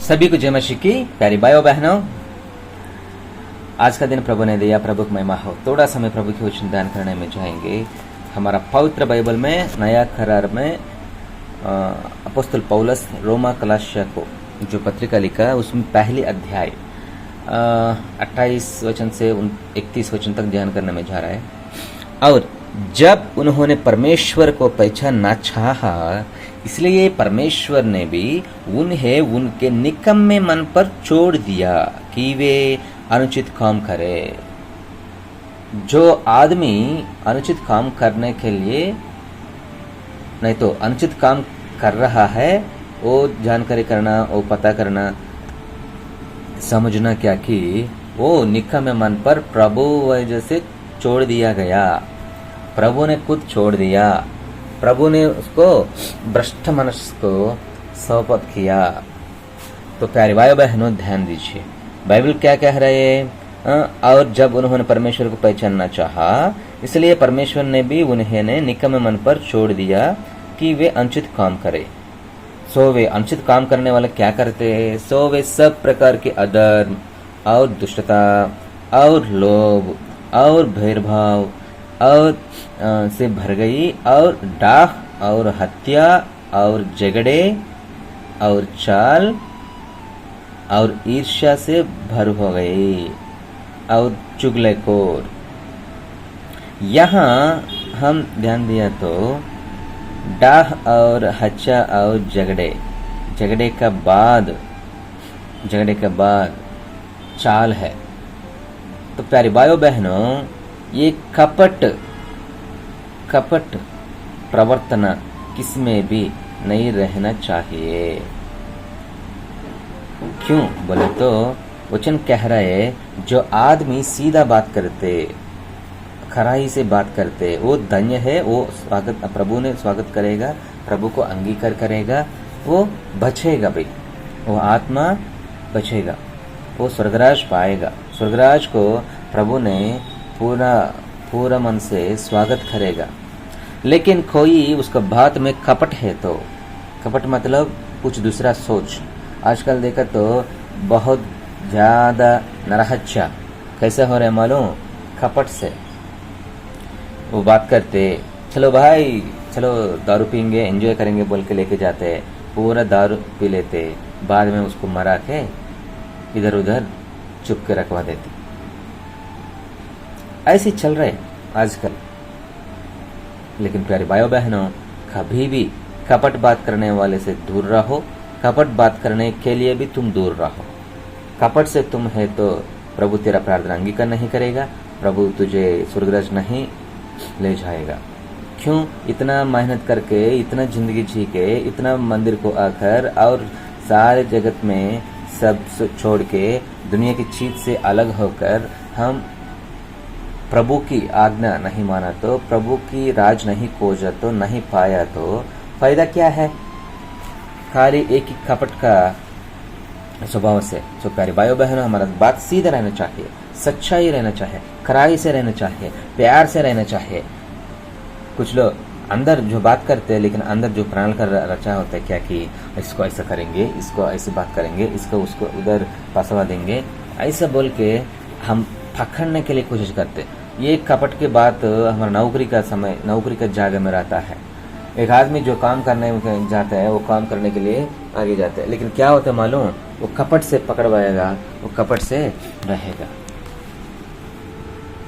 सभी को जय मसीह की प्यारी भाइयों बहनों। आज का दिन प्रभु ने दिया, प्रभु की महिमा हो। थोड़ा समय प्रभु की वचन ध्यान करने में जाएंगे। हमारा पवित्र बाइबल में नया करार में अपोस्तल पौलुस रोमा कलासिया को जो पत्रिका लिखा है उसमें पहली अध्याय 28 वचन से 31 वचन तक ध्यान करने में जा रहा है। और जब उन्होंने परमेश्वर को पहचानना चाहा, इसलिए परमेश्वर ने भी उन्हें उनके निकम्मे मन पर छोड़ दिया कि वे अनुचित काम करे। जो आदमी अनुचित काम करने के लिए नहीं तो अनुचित काम कर रहा है, वो जानकारी करना, वो पता करना, समझना क्या कि वो निकम्मे मन पर प्रभु वजह से छोड़ दिया गया। प्रभु ने खुद छोड़ दिया। प्रभु ने उसको भ्रष्ट मनुष्य को सौंपत किया। तो प्यारे भाई बहनों ध्यान दीजिए, बाइबल क्या कह रहे हैं। और जब उन्होंने परमेश्वर को पहचानना चाहा, इसलिए परमेश्वर ने भी उन्हें निकम्मे मन पर छोड़ दिया कि वे अनुचित काम करे। सो वे अनुचित काम करने वाले क्या करते हैं? सो वे सब प्रकार के अधर्म और दुष्टता और लोभ और भेदभाव और से भर गई, और डाह और हत्या और झगड़े और चाल और ईर्ष्या से भर हो गई और चुगलखोर। यहाँ हम ध्यान दिया तो डाह और हत्या और झगड़े का बाद चाल है। तो प्यारे भाइयों बहनों, ये कपट प्रवर्तन किसमें भी नहीं रहना चाहिए। क्यों बोले तो वचन कह रहा है, जो आदमी सीधा बात करते, खराई से बात करते, वो धन्य है। वो स्वागत, प्रभु ने स्वागत करेगा, प्रभु को अंगीकार करेगा, वो बचेगा भाई, वो आत्मा बचेगा, वो स्वर्गराज पाएगा। स्वर्गराज को प्रभु ने पूरा मन से स्वागत करेगा। लेकिन कोई उसका बात में कपट है, तो कपट मतलब कुछ दूसरा सोच। आजकल देखा तो बहुत ज्यादा नरहत्या कैसे हो रहे मालूम? कपट से वो बात करते, चलो भाई चलो दारू पीएंगे, एंजॉय करेंगे बोल के लेके जाते, पूरा दारू पी लेते, बाद में उसको मरा के इधर उधर चुप के रखवा देते। ऐसे चल रहे आजकल। लेकिन प्यारे भाइयों बहनों, कभी भी कपट बात करने वाले से दूर रहो। कपट बात करने के लिए भी तुम दूर रहो। कपट से तुम है तो प्रभु तेरा प्रार्थना अंगीकार नहीं करेगा, प्रभु तुझे स्वर्गराज नहीं ले जाएगा। क्यों? इतना मेहनत करके, इतना जिंदगी जी के, इतना मंदिर को आकर और सारे जगत में सब छोड़ के, दुनिया की चीज से अलग होकर हम प्रभु की आज्ञा नहीं माना, तो प्रभु की राज नहीं खोजा, तो नहीं पाया, तो फायदा क्या है? खाली एक ही कपट का स्वभाव से। तो प्यारे भाइयों बहनों, हमारा बात सीधा रहना चाहिए, सच्चाई रहना चाहिए, खराई से रहना चाहिए, प्यार से रहना चाहिए। कुछ लोग अंदर जो बात करते हैं, लेकिन अंदर जो प्राण कर रचा होता है क्या कि इसको ऐसा करेंगे, इसको ऐसी बात करेंगे, इसको उसको उधर फंसवा देंगे, ऐसा बोल के हम पकड़ने के लिए कोशिश करते। ये कपट के बात हमारा नौकरी का समय, नौकरी का जगह में रहता है। एक आदमी जो काम करने जाता है, वो काम करने के लिए आगे जाता है, लेकिन क्या होता है मालूम? वो कपट से पकड़वाएगा, वो कपट से रहेगा।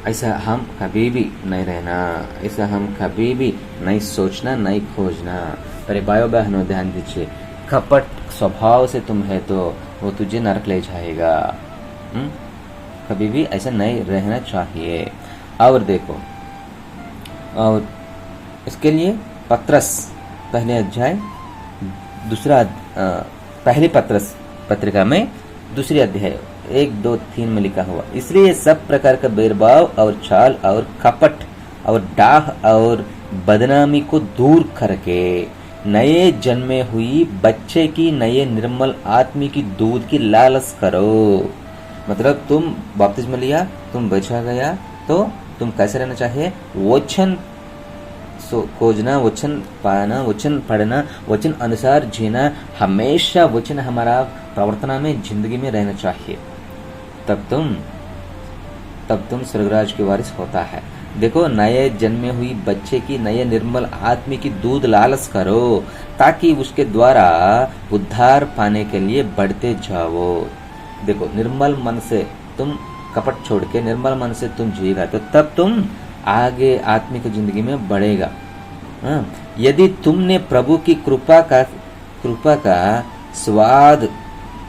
ऐसा हम कभी भी नहीं रहना, ऐसा हम कभी भी नहीं सोचना, नहीं खोजना। अरे भाइयों बहनों ध्यान दीजिए, कपट स्वभाव से तुम है तो वो तुझे नरक ले जाएगा। कभी भी ऐसा नहीं रहना चाहिए। और देखो, और इसके लिए पत्रस पहले अध्याय पहली पत्रस पत्रिका में दूसरी अध्याय 1, 2, 3 में लिखा हुआ, इसलिए सब प्रकार का भेदभाव और छाल और कपट और डाह और बदनामी को दूर करके नए जन्मे हुई बच्चे की नए निर्मल आत्मी की दूध की लालच करो। मतलब तुम बपतिस्मा लिया, तुम बचा गया, तो तुम कैसे रहना चाहिए? वचन खोजना, वचन पाना, वचन पढ़ना, वचन अनुसार जीना, हमेशा वचन हमारा प्रवर्तना में, जिंदगी में रहना चाहिए। तब तुम स्वर्गराज के वारिस होता है। देखो, नए जन्मे हुई बच्चे की नए निर्मल आत्मा की दूध लालच करो, ताकि उसके द्वारा उद्धार पाने के लिए बढ़ते जाओ। देखो, निर्मल मन से तुम कपट छोड़ के निर्मल मन से तुम जिएगा तो तब तुम आगे आत्मिक जिंदगी में बढ़ेगा। यदि तुमने प्रभु की कृपा का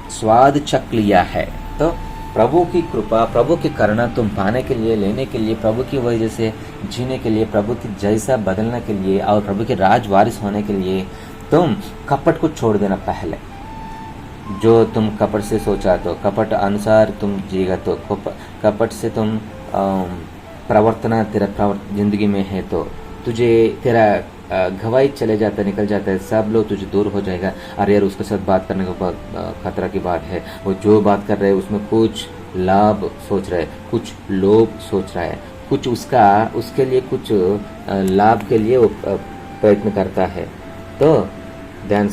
स्वाद चख लिया है, तो प्रभु की कृपा, प्रभु की करुणा तुम पाने के लिए, लेने के लिए, प्रभु की वजह से जीने के लिए, प्रभु की जैसा बदलने के लिए और प्रभु के राज वारिस होने के लिए तुम कपट को छोड़ देना। पहले जो तुम कपट से सोचा तो कपट अनुसार तुम जिएगा, तो कपट से तुम प्रवर्तना तेरा जिंदगी में है तो तुझे तेरा गवाही चले जाता है, निकल जाता है, सब लोग तुझे दूर हो जाएगा। अरे यार, उसके साथ बात करने के बाद खतरा की बात है, वो जो बात कर रहे हैं उसमें कुछ लाभ सोच रहा है, कुछ लोभ सोच रहा है, कुछ उसके लिए कुछ लाभ के लिए वो प्रयत्न करता है। तो ध्यान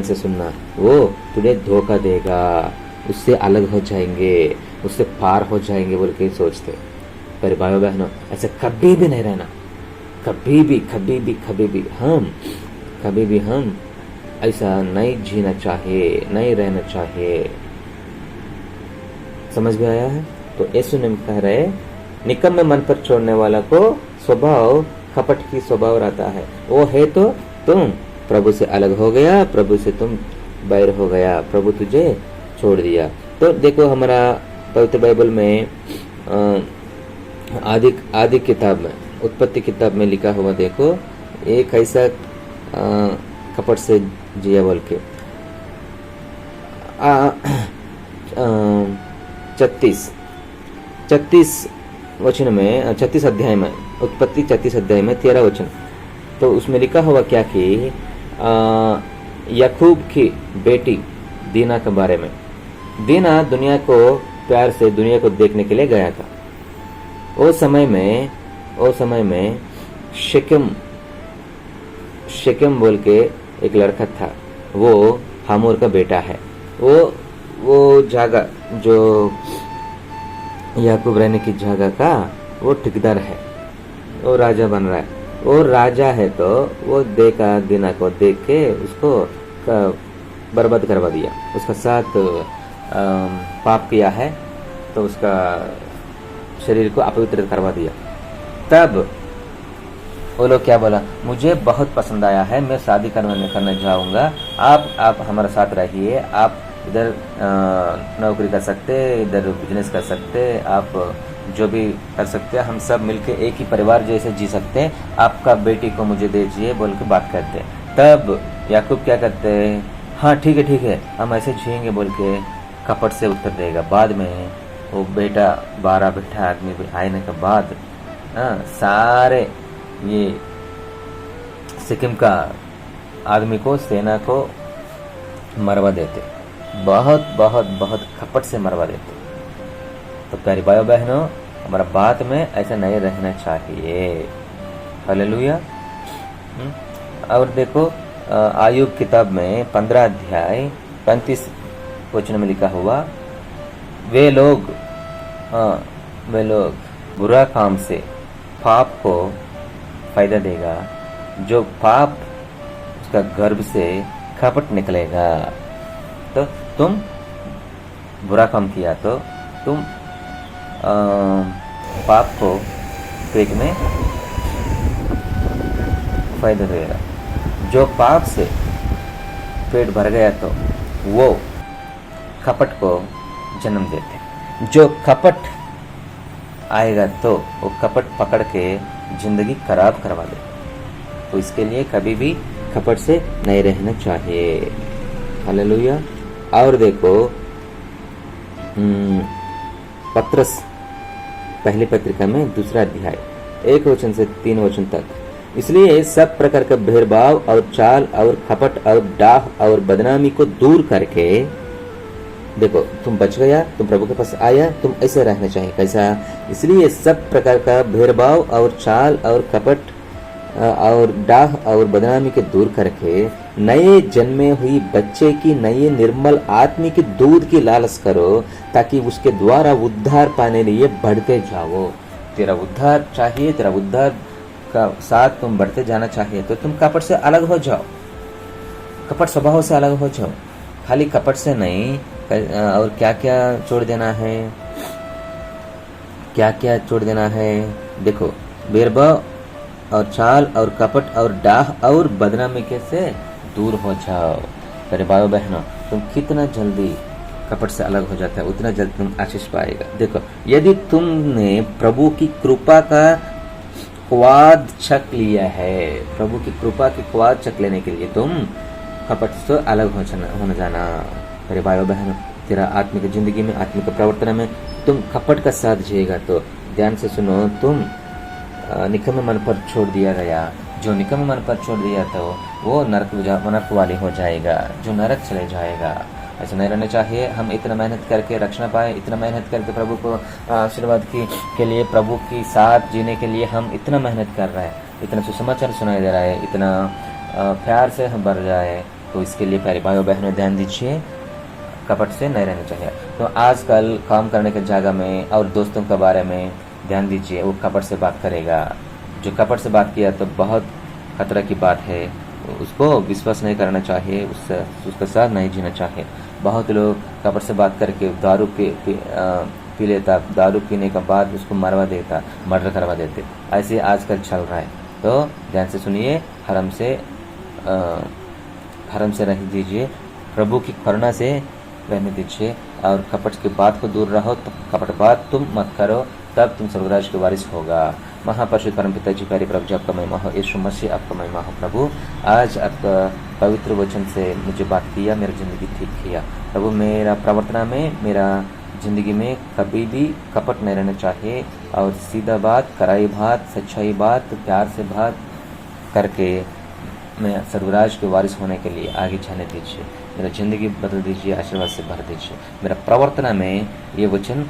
से सुनना, वो तुझे धोखा देगा, उससे अलग हो जाएंगे, उससे पार हो जाएंगे बोल के सोचते। पर भाइयों बहनों, ऐसे कभी भी नहीं रहना, कभी भी हम ऐसा नहीं जीना चाहिए, नहीं रहना चाहिए। समझ में आया है? तो यीशु ने कह रहे, निकम्मे मन पर छोड़ने वाला को स्वभाव कपट की स्वभाव रहता है, वो है तो तुम प्रभु से अलग हो गया, प्रभु से तुम बैर हो गया, प्रभु तुझे छोड़ दिया। तो देखो, हमारा पवित्र बाइबल में आदि किताब में, उत्पत्ति किताब में लिखा हुआ देखो, एक ऐसा कपट से जिया बोल के 36 वचन में, 36 अध्याय में, उत्पत्ति 36 अध्याय में 13 वचन, तो उसमें लिखा हुआ क्या कि याकूब की बेटी दीना के बारे में। दीना दुनिया को प्यार से दुनिया को देखने के लिए गया था। वो समय में शेकम बोल के एक लड़का था, वो हमोर का बेटा है। वो जगह जो याकूब रहने की जगह का वो ठेकेदार है, वो राजा बन रहा है। वो राजा है तो वो देखा, दीना को देख के उसको बर्बाद करवा दिया, उसका साथ पाप किया है तो उसका शरीर को अपवित्र करवा दिया। तब वो लोग क्या बोला, मुझे बहुत पसंद आया है, मैं शादी करने जाऊंगा, आप हमारे साथ रहिए, आप इधर नौकरी कर सकते, इधर बिजनेस कर सकते, आप जो भी कर सकते हैं, हम सब मिलके एक ही परिवार जैसे जी सकते हैं, आपका बेटी को मुझे दीजिए बोल के बात करते। तब याकूब क्या करते, हाँ ठीक है, हम ऐसे जिएंगे बोल के कपट से उत्तर देगा। बाद में वो बेटा 12 बेटा आदमी आने के बाद सारे ये सिक्किम का आदमी को, सेना को मरवा देते, बहुत कपट से मरवा देते। तो प्यारी भाइयों बहनों, हमारा बात में ऐसा नहीं रहना चाहिए। हालेलुया। और देखो, आयुब किताब में 15 अध्याय 35 वचन में लिखा हुआ, वे लोग बुरा काम से पाप को फायदा देगा, जो पाप उसका गर्भ से कपट निकलेगा। तो तुम बुरा काम किया तो तुम पाप को पेट में फायदा देगा। जो पाप से पेट भर गया तो वो कपट को जन्म देते। जो कपट आएगा तो वो कपट पकड़ के जिंदगी खराब करवा दे। तो इसके लिए कभी भी कपट से नहीं रहना चाहिए। हालेलुया। और देखो, पत्रस पहली पत्रिका में 2 अध्याय 1 वचन से 3 वचन तक, इसलिए सब प्रकार का भेदभाव और चाल और खपट और डाह और बदनामी को दूर करके, देखो तुम बच गया, तुम प्रभु के पास आया, तुम ऐसे रहना चाहिए। कैसा? इसलिए सब प्रकार का भेदभाव और चाल और कपट और डाह और बदनामी के दूर करके नए जन्मे हुई बच्चे की नए निर्मल आत्मिक दूध की लालच करो, ताकि उसके द्वारा उद्धार पाने लिए बढ़ते जाओ। तेरा उद्धार चाहिए, तेरा उद्धार का साथ तुम बढ़ते जाना चाहिए तो तुम कपट से अलग हो जाओ, कपट स्वभाव से अलग हो जाओ। खाली कपट से नहीं, और क्या क्या छोड़ देना है, क्या क्या छोड़ देना है। देखो, बेरबा और चाल और कपट और डाह और बदनामी के से दूर हो जाओ। मेरे भाइयों बहनों, तुम कितना जल्दी कपट से अलग हो जाता है उतना जल्दी तुम आशीष पाएगा। देखो, यदि तुमने प्रभु की कृपा का क्वाद छक लिया है, प्रभु की कृपा की क्वाद छक लेने के लिए तुम कपट से अलग होने जाना। मेरे भाइयों बहनों, तेरा आत्मिक जिंदगी में, आत्मिक प्रवर्तन में तुम कपट का साथ जिएगा तो ध्यान से सुनो, तुम निकम्मे मन पर छोड़ दिया गया, जो निकम्मे मन पर छोड़ दिया तो वो नरक वाली हो जाएगा, जो नरक चले जाएगा। ऐसा नहीं रहना चाहिए। हम इतना मेहनत करके रक्षण पाए, इतना मेहनत करके प्रभु को आशीर्वाद के लिए, प्रभु के साथ जीने के लिए हम इतना मेहनत कर रहे हैं, इतना सुसमाचार सुनाई दे रहा है, इतना प्यार से हम बढ़ जाए, तो इसके लिए प्यारे भाइयों बहनों ध्यान दीजिए, कपट से नहीं रहना चाहिए। तो आजकल काम करने की जगह में और दोस्तों के बारे में ध्यान दीजिए, वो कपट से बात करेगा। जो कपट से बात किया तो बहुत खतरा की बात है, उसको विश्वास नहीं करना चाहिए, उसके साथ नहीं जीना चाहिए। बहुत लोग कपट से बात करके दारू पी लेता, दारू पीने के बाद उसको मरवा देता, मर्डर करवा देते, ऐसे आजकल चल रहा है। तो ध्यान से सुनिए, हरम से रह दीजिए, प्रभु की करुणा से रहने दीजिए और कपट की बात को दूर रहो। तो कपट बात तुम मत करो, तब तुम स्वर्गराज के वारिस होगा। महापरिशुद्ध परमपिता जी, प्यारे प्रभु जी, आपका महिमा हो। यीशु मसीह, आपका महिमा हो। प्रभु, आज आपका पवित्र वचन से मुझे बात किया, मेरी जिंदगी ठीक किया। प्रभु, मेरा प्रवर्तना में, मेरा जिंदगी में कभी भी कपट नहीं रहना चाहिए और सीधा बात, कराई बात, सच्चाई बात, प्यार से बात करके मैं स्वर्गराज के वारिस होने के लिए आगे जाने दीजिए। मेरा जिंदगी बदल दीजिए, आशीर्वाद से भर दीजिए। मेरा प्रवर्तना में ये वचन